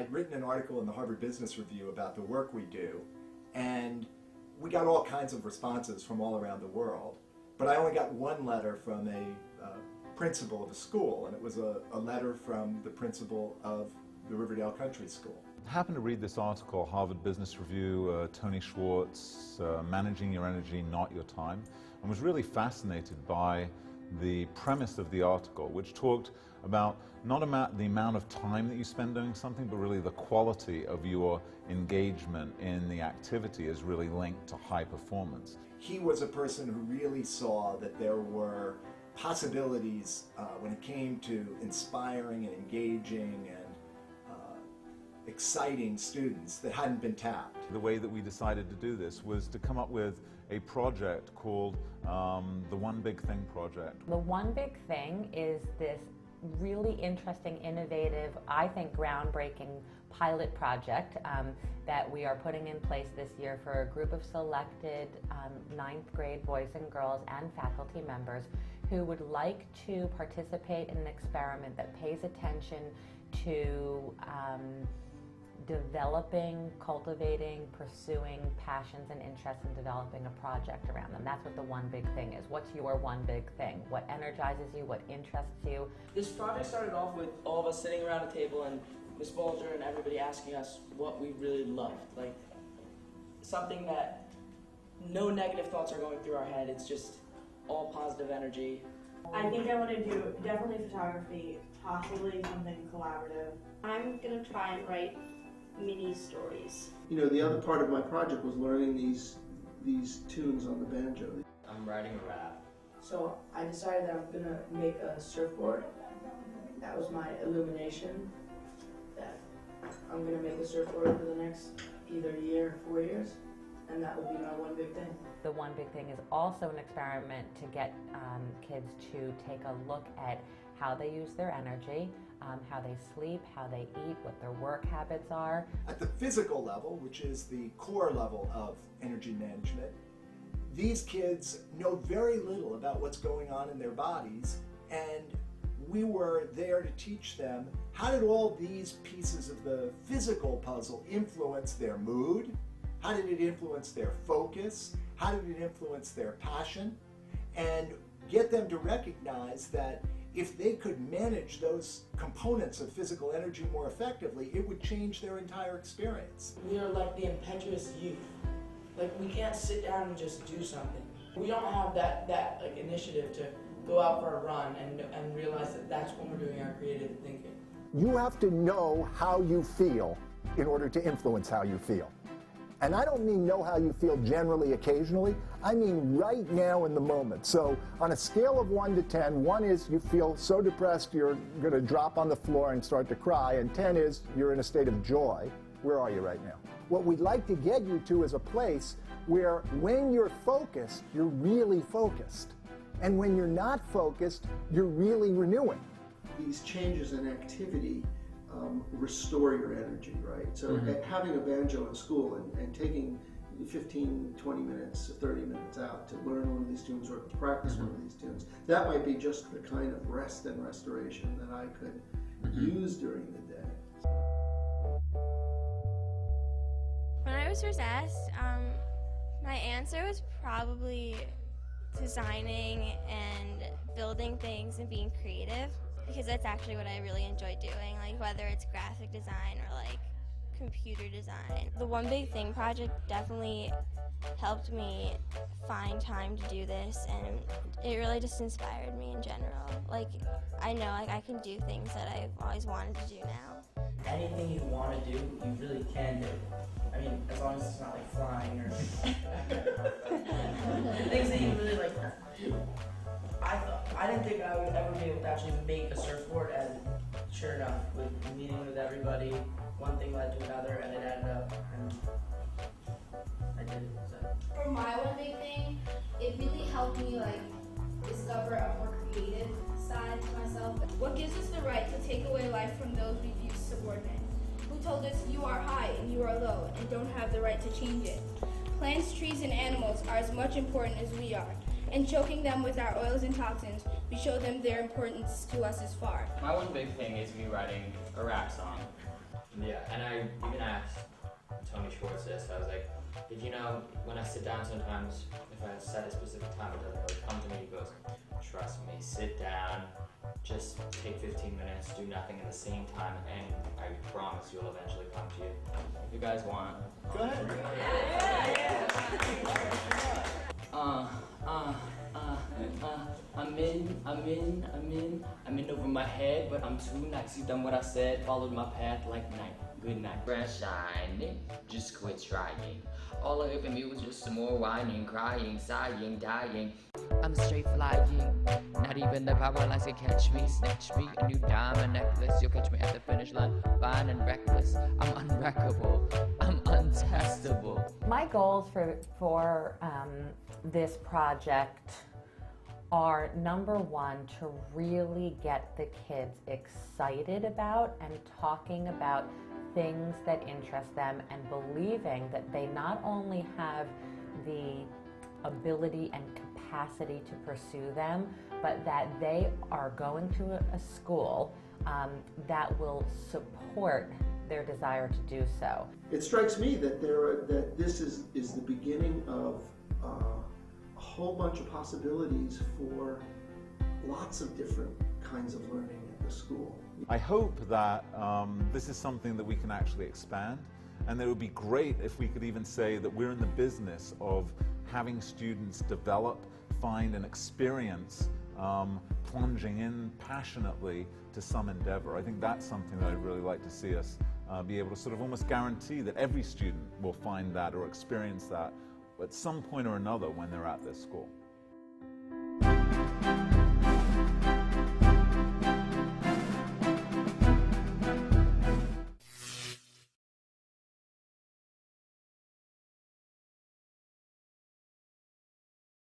I'd written an article in the Harvard Business Review about the work we do, and we got all kinds of responses from all around the world. But I only got one letter from a principal of a school, and it was a letter from the principal of the Riverdale Country School. I happened to read this article, Harvard Business Review, Tony Schwartz, Managing Your Energy, Not Your Time, and was really fascinated by the premise of the article, which talked about not the amount of time that you spend doing something, but really the quality of your engagement in the activity is really linked to high performance. He was a person who really saw that there were possibilities when it came to inspiring and engaging and exciting students that hadn't been tapped. The way that we decided to do this was to come up with a project called the One Big Thing Project. The One Big Thing is this really interesting, innovative, I think groundbreaking pilot project that we are putting in place this year for a group of selected 9th grade boys and girls and faculty members who would like to participate in an experiment that pays attention to developing, cultivating, pursuing passions and interests and developing a project around them. That's what the one big thing is. What's your one big thing? What energizes you? What interests you? This project started off with all of us sitting around a table and Miss Bolger and everybody asking us what we really loved. Like something that no negative thoughts are going through our head. It's just all positive energy. I think I want to do definitely photography, possibly something collaborative. I'm going to try and write mini stories. You know, the other part of my project was learning these tunes on the banjo. I'm writing a rap. So I decided that I'm going to make a surfboard. That was my illumination, that I'm going to make a surfboard for the next either year or 4 years, and that will be my one big thing. The One Big Thing is also an experiment to get kids to take a look at how they use their energy, how they sleep, how they eat, what their work habits are. At the physical level, which is the core level of energy management, these kids know very little about what's going on in their bodies, and we were there to teach them how did all these pieces of the physical puzzle influence their mood, how did it influence their focus, how did it influence their passion, and get them to recognize that if they could manage those components of physical energy more effectively, it would change their entire experience. We are like the impetuous youth. Like we can't sit down and just do something. We don't have that like initiative to go out for a run and realize that that's when we're doing our creative thinking. You have to know how you feel in order to influence how you feel. And I don't mean know how you feel generally, occasionally. I mean right now in the moment. So on a scale of 1 to 10, 1 is you feel so depressed you're going to drop on the floor and start to cry, and 10 is you're in a state of joy. Where are you right now? What we'd like to get you to is a place where when you're focused, you're really focused. And when you're not focused, you're really renewing. These changes in activity restore your energy, right? So having a banjo in school and taking 15, 20 minutes, 30 minutes out to learn one of these tunes or to practice one of these tunes, that might be just the kind of rest and restoration that I could use during the day. When I was first asked, my answer was probably designing and building things and being creative, because that's actually what I really enjoy doing, like whether it's graphic design or like computer design. The One Big Thing project definitely helped me find time to do this, and it really just inspired me in general. Like I know like I can do things that I've always wanted to do now. Anything you want to do, you really can do. I mean, as long as it's not like flying or things that you really like do. I didn't think I would ever be able to actually make a surfboard, and sure enough, with meeting with everybody, one thing led to another, and it added up, and I did it. So. For my one big thing, it really helped me like discover a more creative side to myself. What gives us the right to take away life from those we view subordinate? Who told us you are high and you are low and don't have the right to change it? Plants, trees, and animals are as much important as we are. And choking them with our oils and toxins, we show them their importance to us as far. My one big thing is me writing a rap song. Yeah, and I even asked Tony Schwartz this. I was like, did you know when I sit down sometimes, if I set a specific time, it doesn't really come to me. He goes, trust me, sit down, just take 15 minutes, do nothing at the same time, and I promise you'll eventually come to you. If you guys want. Go ahead. I'm in over my head, but I'm too nice. You done what I said, followed my path like night. Good night. Fresh shining, just quit trying. All I heard from you was just some more whining, crying, sighing, dying. I'm straight flying, not even the power lines can catch me. Snatch me a new diamond necklace, you'll catch me at the finish line, fine and reckless. I'm unwreckable, I'm untestable. My goals for this project are, number one, to really get the kids excited about and talking about things that interest them and believing that they not only have the ability and capacity to pursue them, but that they are going to a school that will support their desire to do so. It strikes me that that this is the beginning of a whole bunch of possibilities for lots of different kinds of learning at the school. I hope that this is something that we can actually expand, and that it would be great if we could even say that we're in the business of having students develop, find, and experience plunging in passionately to some endeavor. I think that's something that I'd really like to see us be able to sort of almost guarantee that every student will find that or experience that at some point or another when they're at this school.